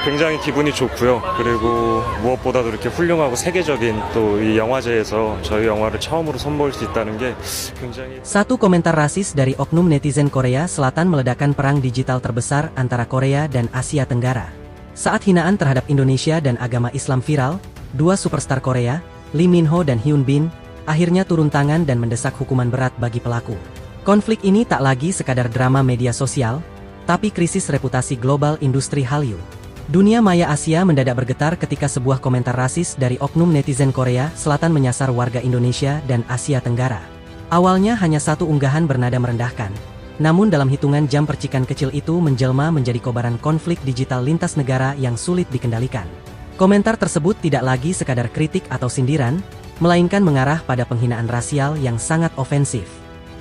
굉장히 기분이 좋고요. 그리고 무엇보다도 이렇게 훌륭하고 세계적인 또 이 영화제에서 저희 영화를 처음으로 선보일 수 있다는 게 굉장히. Satu komentar rasis dari oknum netizen Korea Selatan meledakkan perang digital terbesar antara Korea dan Asia Tenggara. Saat hinaan terhadap Indonesia dan agama Islam viral, dua superstar Korea, Lee Min Ho dan Hyun Bin, akhirnya turun tangan dan mendesak hukuman berat bagi pelaku. Konflik ini tak lagi sekadar drama media sosial, tapi krisis reputasi global industri Hallyu. Dunia maya Asia mendadak bergetar ketika sebuah komentar rasis dari oknum netizen Korea Selatan menyasar warga Indonesia dan Asia Tenggara. Awalnya hanya satu unggahan bernada merendahkan, namun dalam hitungan jam percikan kecil itu menjelma menjadi kobaran konflik digital lintas negara yang sulit dikendalikan. Komentar tersebut tidak lagi sekadar kritik atau sindiran, melainkan mengarah pada penghinaan rasial yang sangat ofensif.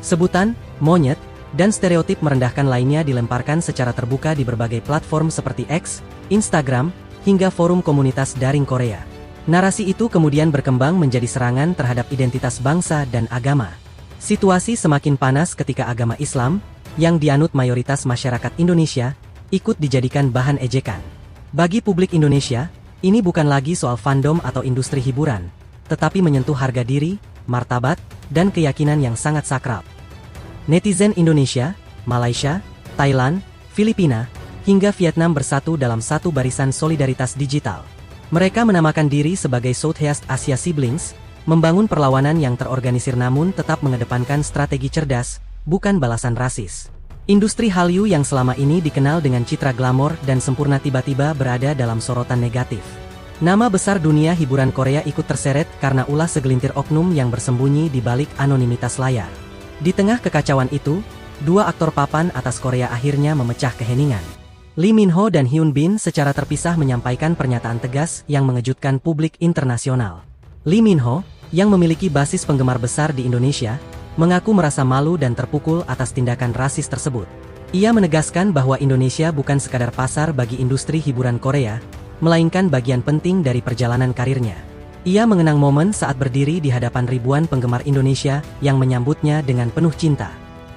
Sebutan, monyet, dan stereotip merendahkan lainnya dilemparkan secara terbuka di berbagai platform seperti X, Instagram, hingga forum komunitas daring Korea. Narasi itu kemudian berkembang menjadi serangan terhadap identitas bangsa dan agama. Situasi semakin panas ketika agama Islam, yang dianut mayoritas masyarakat Indonesia, ikut dijadikan bahan ejekan. Bagi publik Indonesia, ini bukan lagi soal fandom atau industri hiburan, tetapi menyentuh harga diri, martabat, dan keyakinan yang sangat sakral. Netizen Indonesia, Malaysia, Thailand, Filipina, hingga Vietnam bersatu dalam satu barisan solidaritas digital. Mereka menamakan diri sebagai Southeast Asia Siblings, membangun perlawanan yang terorganisir namun tetap mengedepankan strategi cerdas, bukan balasan rasis. Industri Hallyu yang selama ini dikenal dengan citra glamor dan sempurna tiba-tiba berada dalam sorotan negatif. Nama besar dunia hiburan Korea ikut terseret karena ulah segelintir oknum yang bersembunyi di balik anonimitas layar. Di tengah kekacauan itu, dua aktor papan atas Korea akhirnya memecah keheningan. Lee Min Ho dan Hyun Bin secara terpisah menyampaikan pernyataan tegas yang mengejutkan publik internasional. Lee Min Ho, yang memiliki basis penggemar besar di Indonesia, mengaku merasa malu dan terpukul atas tindakan rasis tersebut. Ia menegaskan bahwa Indonesia bukan sekadar pasar bagi industri hiburan Korea, melainkan bagian penting dari perjalanan karirnya. Ia mengenang momen saat berdiri di hadapan ribuan penggemar Indonesia yang menyambutnya dengan penuh cinta.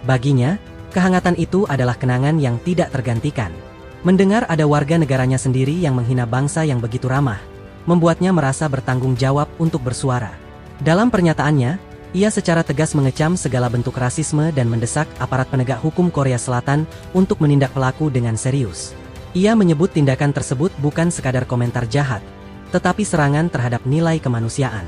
Baginya, kehangatan itu adalah kenangan yang tidak tergantikan. Mendengar ada warga negaranya sendiri yang menghina bangsa yang begitu ramah, membuatnya merasa bertanggung jawab untuk bersuara. Dalam pernyataannya, ia secara tegas mengecam segala bentuk rasisme dan mendesak aparat penegak hukum Korea Selatan untuk menindak pelaku dengan serius. Ia menyebut tindakan tersebut bukan sekadar komentar jahat, tetapi serangan terhadap nilai kemanusiaan.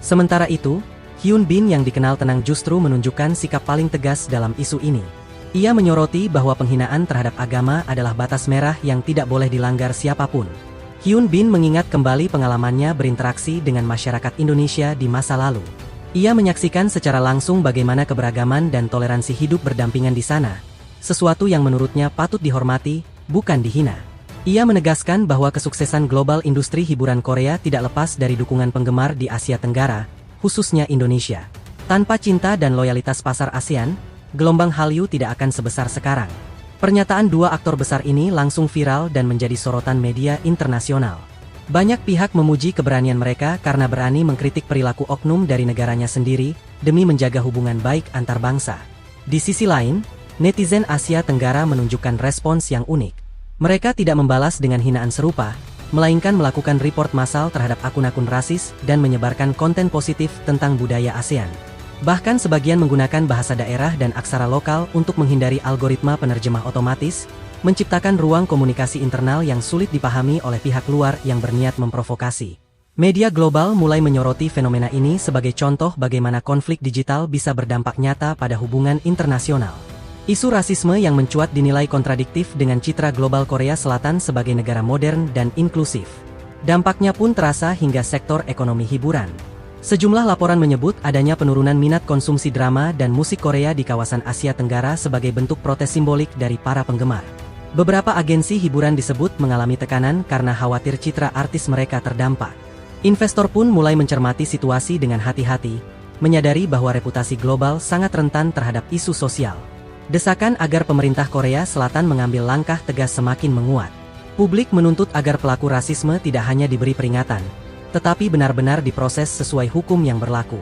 Sementara itu, Hyun Bin yang dikenal tenang justru menunjukkan sikap paling tegas dalam isu ini. Ia menyoroti bahwa penghinaan terhadap agama adalah batas merah yang tidak boleh dilanggar siapapun. Hyun Bin mengingat kembali pengalamannya berinteraksi dengan masyarakat Indonesia di masa lalu. Ia menyaksikan secara langsung bagaimana keberagaman dan toleransi hidup berdampingan di sana, sesuatu yang menurutnya patut dihormati, bukan dihina. Ia menegaskan bahwa kesuksesan global industri hiburan Korea tidak lepas dari dukungan penggemar di Asia Tenggara, khususnya Indonesia. Tanpa cinta dan loyalitas pasar ASEAN, gelombang Hallyu tidak akan sebesar sekarang. Pernyataan dua aktor besar ini langsung viral dan menjadi sorotan media internasional. Banyak pihak memuji keberanian mereka karena berani mengkritik perilaku oknum dari negaranya sendiri, demi menjaga hubungan baik antar bangsa. Di sisi lain, netizen Asia Tenggara menunjukkan respons yang unik. Mereka tidak membalas dengan hinaan serupa, melainkan melakukan report massal terhadap akun-akun rasis dan menyebarkan konten positif tentang budaya ASEAN. Bahkan sebagian menggunakan bahasa daerah dan aksara lokal untuk menghindari algoritma penerjemah otomatis, menciptakan ruang komunikasi internal yang sulit dipahami oleh pihak luar yang berniat memprovokasi. Media global mulai menyoroti fenomena ini sebagai contoh bagaimana konflik digital bisa berdampak nyata pada hubungan internasional. Isu rasisme yang mencuat dinilai kontradiktif dengan citra global Korea Selatan sebagai negara modern dan inklusif. Dampaknya pun terasa hingga sektor ekonomi hiburan. Sejumlah laporan menyebut adanya penurunan minat konsumsi drama dan musik Korea di kawasan Asia Tenggara sebagai bentuk protes simbolik dari para penggemar. Beberapa agensi hiburan disebut mengalami tekanan karena khawatir citra artis mereka terdampak. Investor pun mulai mencermati situasi dengan hati-hati, menyadari bahwa reputasi global sangat rentan terhadap isu sosial. Desakan agar pemerintah Korea Selatan mengambil langkah tegas semakin menguat. Publik menuntut agar pelaku rasisme tidak hanya diberi peringatan, tetapi benar-benar diproses sesuai hukum yang berlaku.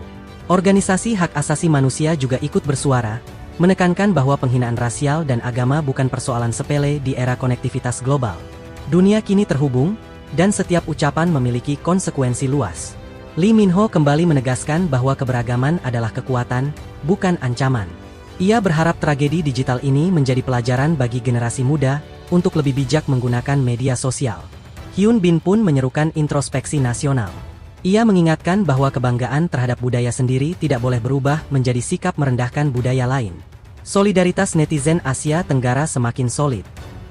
Organisasi hak asasi manusia juga ikut bersuara, menekankan bahwa penghinaan rasial dan agama bukan persoalan sepele di era konektivitas global. Dunia kini terhubung, dan setiap ucapan memiliki konsekuensi luas. Lee Min-ho kembali menegaskan bahwa keberagaman adalah kekuatan, bukan ancaman. Ia berharap tragedi digital ini menjadi pelajaran bagi generasi muda untuk lebih bijak menggunakan media sosial. Hyun Bin pun menyerukan introspeksi nasional. Ia mengingatkan bahwa kebanggaan terhadap budaya sendiri tidak boleh berubah menjadi sikap merendahkan budaya lain. Solidaritas netizen Asia Tenggara semakin solid.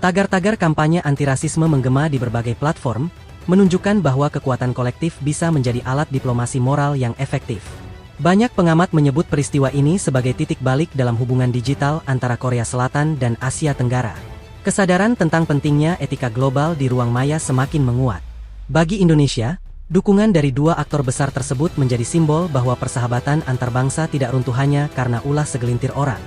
Tagar-tagar kampanye antirasisme menggema di berbagai platform, menunjukkan bahwa kekuatan kolektif bisa menjadi alat diplomasi moral yang efektif. Banyak pengamat menyebut peristiwa ini sebagai titik balik dalam hubungan digital antara Korea Selatan dan Asia Tenggara. Kesadaran tentang pentingnya etika global di ruang maya semakin menguat. Bagi Indonesia, dukungan dari dua aktor besar tersebut menjadi simbol bahwa persahabatan antar bangsa tidak runtuh hanya karena ulah segelintir orang.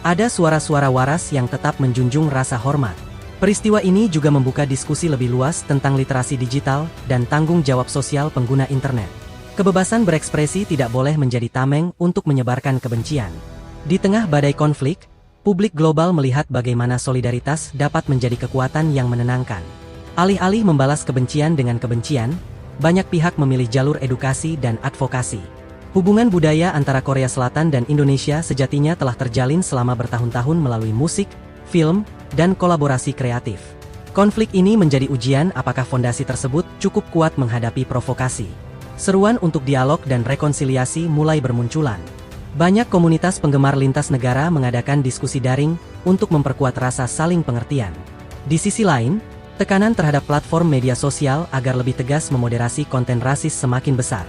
Ada suara-suara waras yang tetap menjunjung rasa hormat. Peristiwa ini juga membuka diskusi lebih luas tentang literasi digital dan tanggung jawab sosial pengguna internet. Kebebasan berekspresi tidak boleh menjadi tameng untuk menyebarkan kebencian. Di tengah badai konflik, publik global melihat bagaimana solidaritas dapat menjadi kekuatan yang menenangkan. Alih-alih membalas kebencian dengan kebencian, banyak pihak memilih jalur edukasi dan advokasi. Hubungan budaya antara Korea Selatan dan Indonesia sejatinya telah terjalin selama bertahun-tahun melalui musik, film, dan kolaborasi kreatif. Konflik ini menjadi ujian apakah fondasi tersebut cukup kuat menghadapi provokasi. Seruan untuk dialog dan rekonsiliasi mulai bermunculan. Banyak komunitas penggemar lintas negara mengadakan diskusi daring untuk memperkuat rasa saling pengertian. Di sisi lain, tekanan terhadap platform media sosial agar lebih tegas memoderasi konten rasis semakin besar.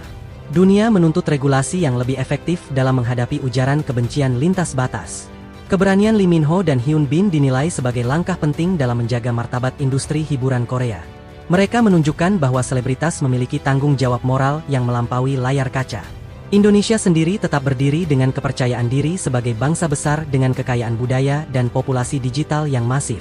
Dunia menuntut regulasi yang lebih efektif dalam menghadapi ujaran kebencian lintas batas. Keberanian Lee Min-ho dan Hyun Bin dinilai sebagai langkah penting dalam menjaga martabat industri hiburan Korea. Mereka menunjukkan bahwa selebritas memiliki tanggung jawab moral yang melampaui layar kaca. Indonesia sendiri tetap berdiri dengan kepercayaan diri sebagai bangsa besar dengan kekayaan budaya dan populasi digital yang masif.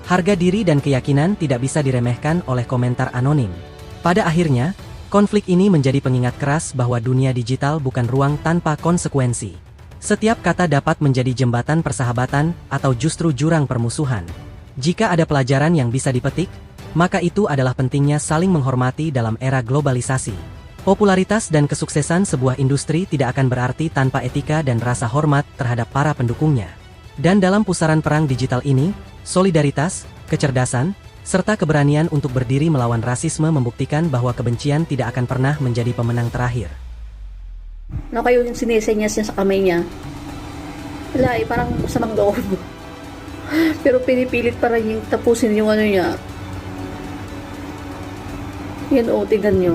Harga diri dan keyakinan tidak bisa diremehkan oleh komentar anonim. Pada akhirnya, konflik ini menjadi pengingat keras bahwa dunia digital bukan ruang tanpa konsekuensi. Setiap kata dapat menjadi jembatan persahabatan atau justru jurang permusuhan. Jika ada pelajaran yang bisa dipetik, maka itu adalah pentingnya saling menghormati dalam era globalisasi. Popularitas dan kesuksesan sebuah industri tidak akan berarti tanpa etika dan rasa hormat terhadap para pendukungnya. Dan dalam pusaran perang digital ini, solidaritas, kecerdasan, serta keberanian untuk berdiri melawan rasisme membuktikan bahwa kebencian tidak akan pernah menjadi pemenang terakhir. Ano kayo yung sinesenyas niya sa kamay niya? Wala parang masamang loob. Pero pinipilit pa rin yung tapusin yung ano niya. Yan tingnan nyo.